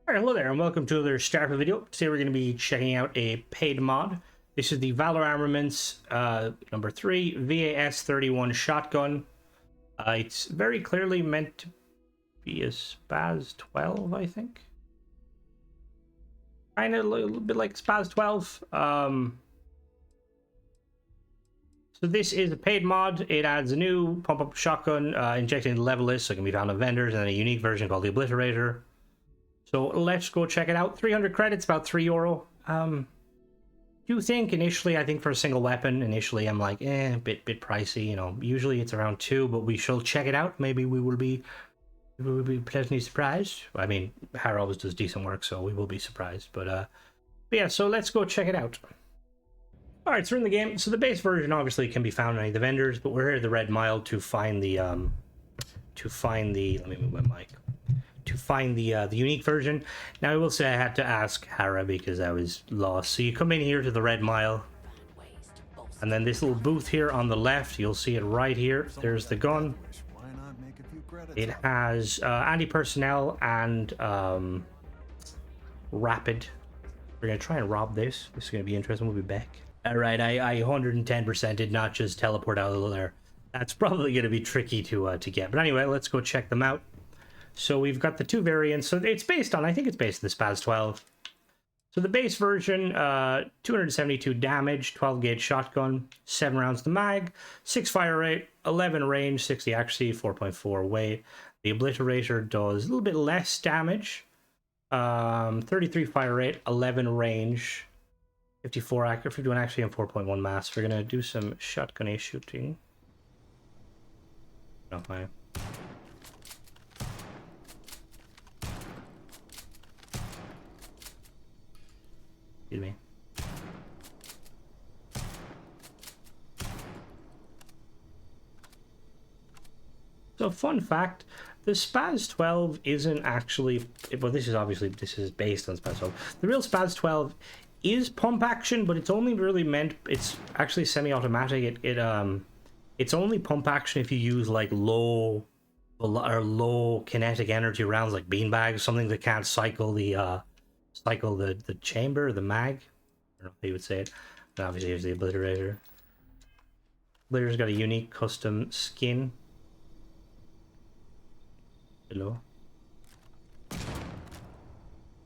Alright, hello there and welcome to another Starfield video. Today we're going to be checking out a paid mod. This is the Valor Armaments number 3 Vas31 shotgun. It's very clearly meant to be a Spaz 12, I think. Kind of a little bit like Spaz 12. So this is a paid mod. It adds a new pump-up shotgun injected into the level list, so it can be found on vendors, and then a unique version called the Obliterator. So let's go check it out. 300 credits, about €3. Do think initially, I think for a single weapon, initially I'm like, bit pricey. You know, usually it's around 2, but we shall check it out. Maybe we will be pleasantly surprised. I mean, Har always does decent work, so we will be surprised. But yeah, so let's go check it out. All right, so we're in the game. So the base version obviously can be found on any of the vendors, but we're here at the Red Mile to find the let me move my mic. To find the unique version. Now I will say I had to ask Hara because I was lost. So you come in here to the Red Mile, and then this little booth here on the left, you'll see it right here. There's the gun. It has anti-personnel and rapid. We're gonna try and rob this. This is gonna be interesting. We'll be back. All right, I 110% did not just teleport out of there. That's probably gonna be tricky to get. But anyway, let's go check them out. So we've got the two variants. So it's based on, I think it's based on the Spaz 12. So the base version, 272 damage, 12 gauge shotgun, 7 rounds to mag, 6 fire rate, 11 range, 60 accuracy, 4.4 weight. The Obliterator does a little bit less damage, 33 fire rate, 11 range, 54 accuracy, 51 accuracy, and 4.1 mass. We're gonna do some shotgun shooting. Oh, fine. Me. So fun fact, the Spaz 12 isn't actually, well, this is based on Spaz 12. The real Spaz 12 is pump action, but it's only really meant, it's actually semi-automatic. It's only pump action if you use like low kinetic energy rounds like beanbags, something that can't cycle the chamber, the mag. I don't know how you would say it. And obviously here's the Obliterator. Obliterator's got a unique custom skin. Hello.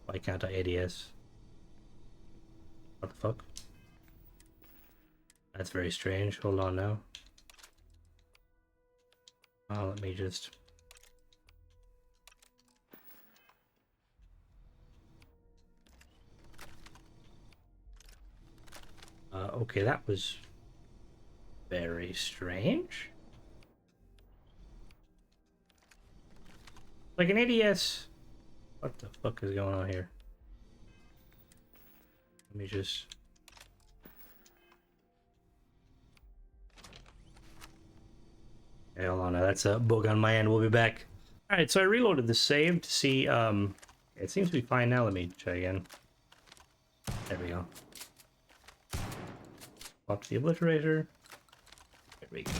Why can't I ADS? What the fuck? That's very strange. Hold on now. Oh, let me just... okay, that was very strange. Like an ADS. What the fuck is going on here? Let me just... Hey, hold on now. That's a bug on my end. We'll be back. Alright, so I reloaded the save to see... it seems to be fine now. Let me try again. There we go. Up to the Obliterator. There we go.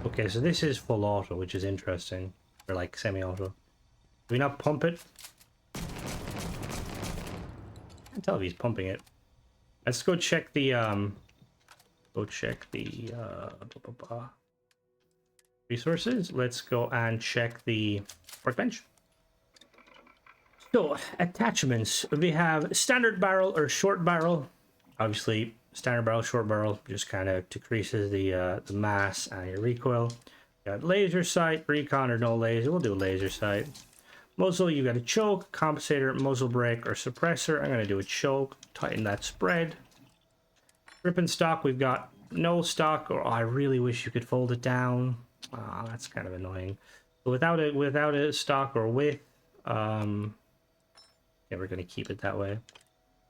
Okay, so this is full auto, which is interesting. Or like semi-auto. Do we not pump it? I can't tell if he's pumping it. Let's go check the resources. Let's go and check the workbench. So, attachments. We have standard barrel or short barrel. Obviously, standard barrel, short barrel just kind of decreases the mass and your recoil. You got laser sight, recon or no laser. We'll do a laser sight. Muzzle, you got a choke, compensator, muzzle brake, or suppressor. I'm going to do a choke. Tighten that spread. Grip and stock, we've got no stock, or I really wish you could fold it down. Ah, that's kind of annoying. But without a stock or width, yeah, we're going to keep it that way.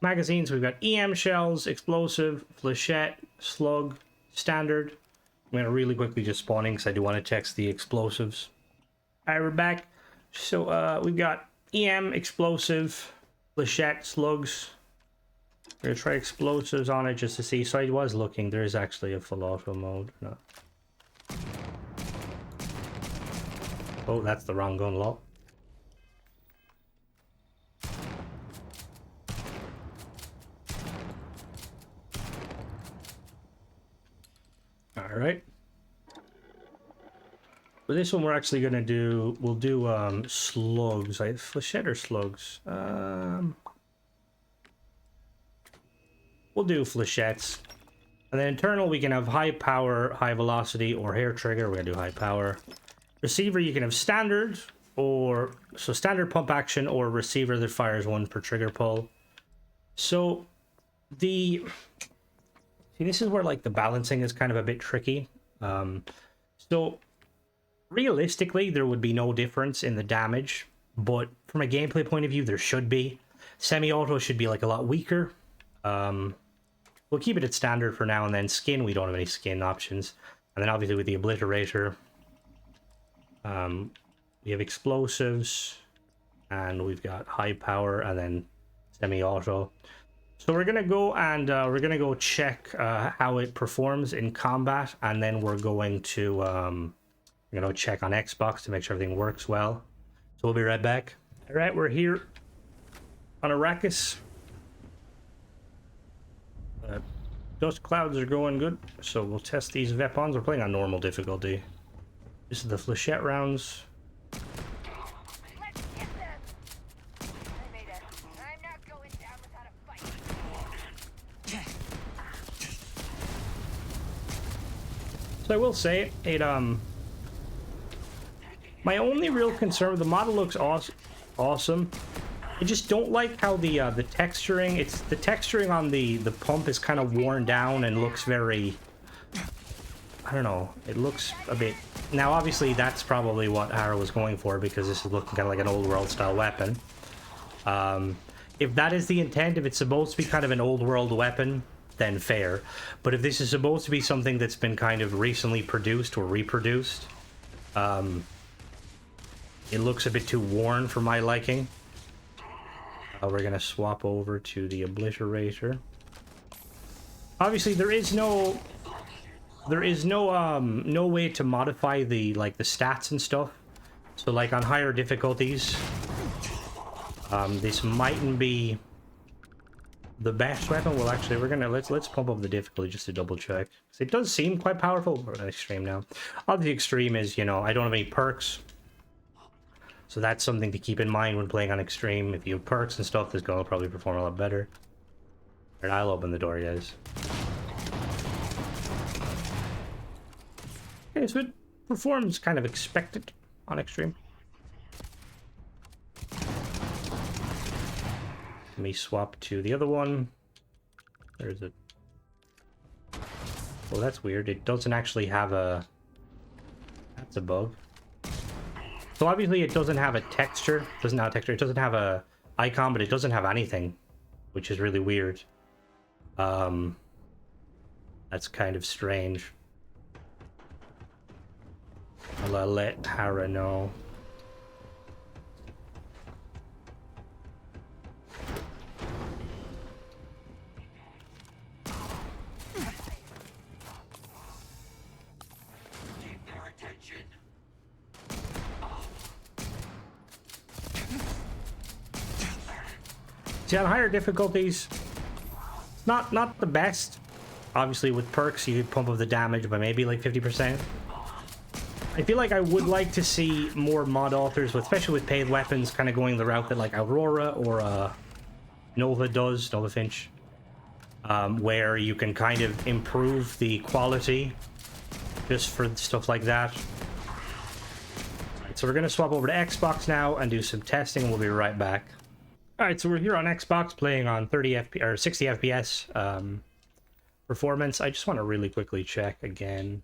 Magazines, we've got EM shells, explosive, flechette, slug, standard. I'm going to really quickly just spawning because I do want to text the explosives. Alright, we're back. So we've got EM, explosive, flechette, slugs. We're going to try explosives on it just to see. So I was looking. There is actually a full auto mode. No. Oh, that's the wrong gun, lol. All right. For this one, we're actually gonna do. We'll do slugs. Like flechette or slugs. We'll do flechettes. And then internal, we can have high power, high velocity, or hair trigger. We're gonna do high power. Receiver, you can have standard, or so standard pump action, or receiver that fires one per trigger pull. So see, this is where like the balancing is kind of a bit tricky. So realistically, there would be no difference in the damage, but from a gameplay point of view, there should be. Semi-auto should be like a lot weaker. We'll keep it at standard for now, and then skin, we don't have any skin options. And then obviously with the obliterator, we have explosives, and we've got high power, and then semi-auto. So we're gonna go and we're gonna go check how it performs in combat, and then we're going to check on Xbox to make sure everything works well. So we'll be right back. All right, we're here on Arrakis. Dust clouds are going good, so we'll test these weapons. We're playing on normal difficulty. This is the flechette rounds. So I will say it my only real concern, the model looks awesome. I just don't like how the texturing, the texturing on the pump is kind of worn down and looks very, I don't know, it looks a bit, now obviously that's probably what Hara was going for, because this is looking kind of like an old world style weapon. If that is the intent, if it's supposed to be kind of an old world weapon, then fair. But if this is supposed to be something that's been kind of recently produced or reproduced, it looks a bit too worn for my liking. We're gonna swap over to the obliterator. Obviously, there is no way to modify the stats and stuff. So like on higher difficulties, this mightn't be the best weapon. Well, actually, let's pump up the difficulty just to double check. It does seem quite powerful. We're on extreme now. Obviously, extreme is, I don't have any perks. So that's something to keep in mind when playing on extreme. If you have perks and stuff, this gun will probably perform a lot better. Alright, I'll open the door, guys. Okay, so it performs kind of expected on extreme. Let me swap to the other one. There's it. Well, that's weird. It doesn't actually have a... That's a bug. So obviously it doesn't have a texture. It doesn't have a texture. It doesn't have a icon, but it doesn't have anything, which is really weird. That's kind of strange. I'll let Hara know. See, on higher difficulties, not the best. Obviously, with perks, you could pump up the damage by maybe like 50%. I feel like I would like to see more mod authors, especially with paid weapons, kind of going the route that like Aurora or Nova does, Nova Finch, where you can kind of improve the quality just for stuff like that. So we're going to swap over to Xbox now and do some testing, and we'll be right back. Alright, so we're here on Xbox playing on 30 FPS or 60 FPS performance. I just want to really quickly check again.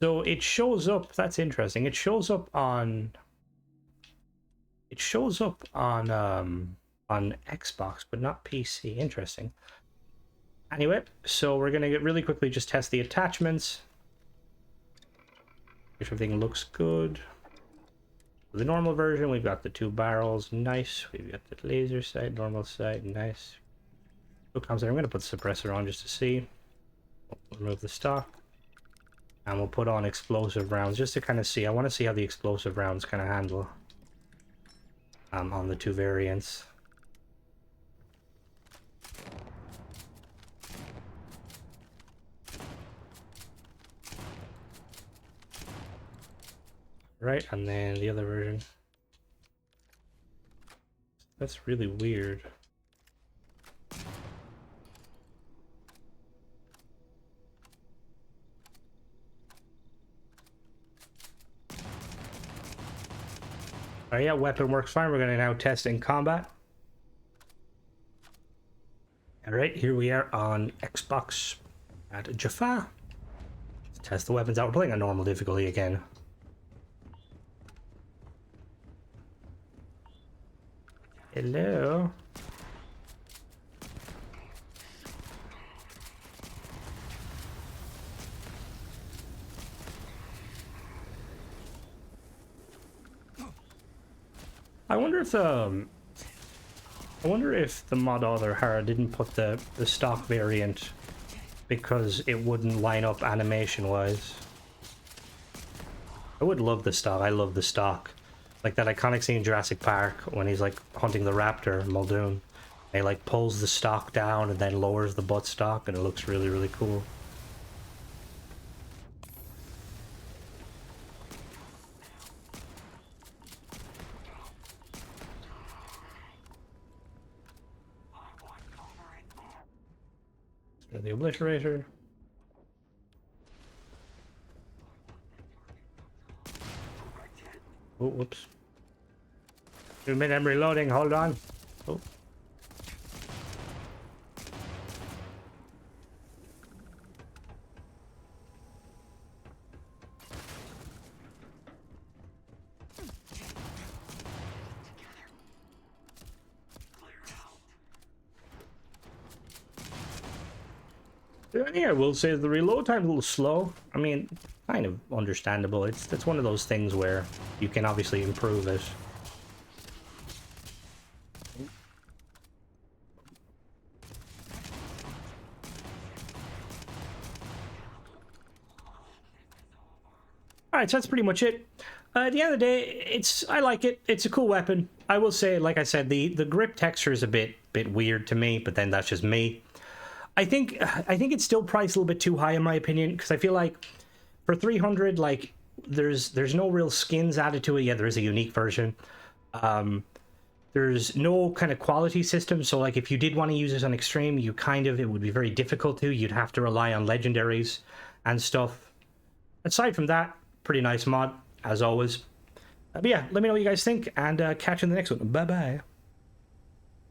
So it shows up, that's interesting. It shows up on Xbox, but not PC. Interesting. Anyway, so we're gonna really quickly just test the attachments. If everything looks good. The normal version, we've got the 2 barrels, nice. We've got the laser sight, normal sight, nice. I'm going to put the suppressor on just to see. We'll remove the stock. And we'll put on explosive rounds just to kind of see. I want to see how the explosive rounds kind of handle on the 2 variants. right? And then the other version. That's really weird. Oh yeah, weapon works fine. We're gonna now test in combat. Alright, here we are on Xbox at Jaffa. Let's test the weapons out. We're playing on normal difficulty again. Hello. I wonder if the mod author Hara didn't put the stock variant because it wouldn't line up animation wise. I would love the stock. I love the stock. Like that iconic scene in Jurassic Park when he's like hunting the raptor, Muldoon. He like pulls the stock down and then lowers the butt stock and it looks really, really cool. The obliterator. Oh, whoops. 2 minute I'm reloading, hold on. Oh. The only thing I will say is the reload time's a little slow. I mean, kind of understandable. It's one of those things where you can obviously improve it. Alright, so that's pretty much it. At the end of the day, I like it. It's a cool weapon. I will say, like I said, the grip texture is a bit weird to me, but then that's just me. I think it's still priced a little bit too high in my opinion, because I feel like for 300, like there's no real skins added to it. Yeah, there is a unique version. There's no kind of quality system, so like if you did want to use this on extreme, it would be very difficult to. You'd have to rely on legendaries and stuff. Aside from that, pretty nice mod as always. But yeah, let me know what you guys think, and catch you in the next one. Bye bye.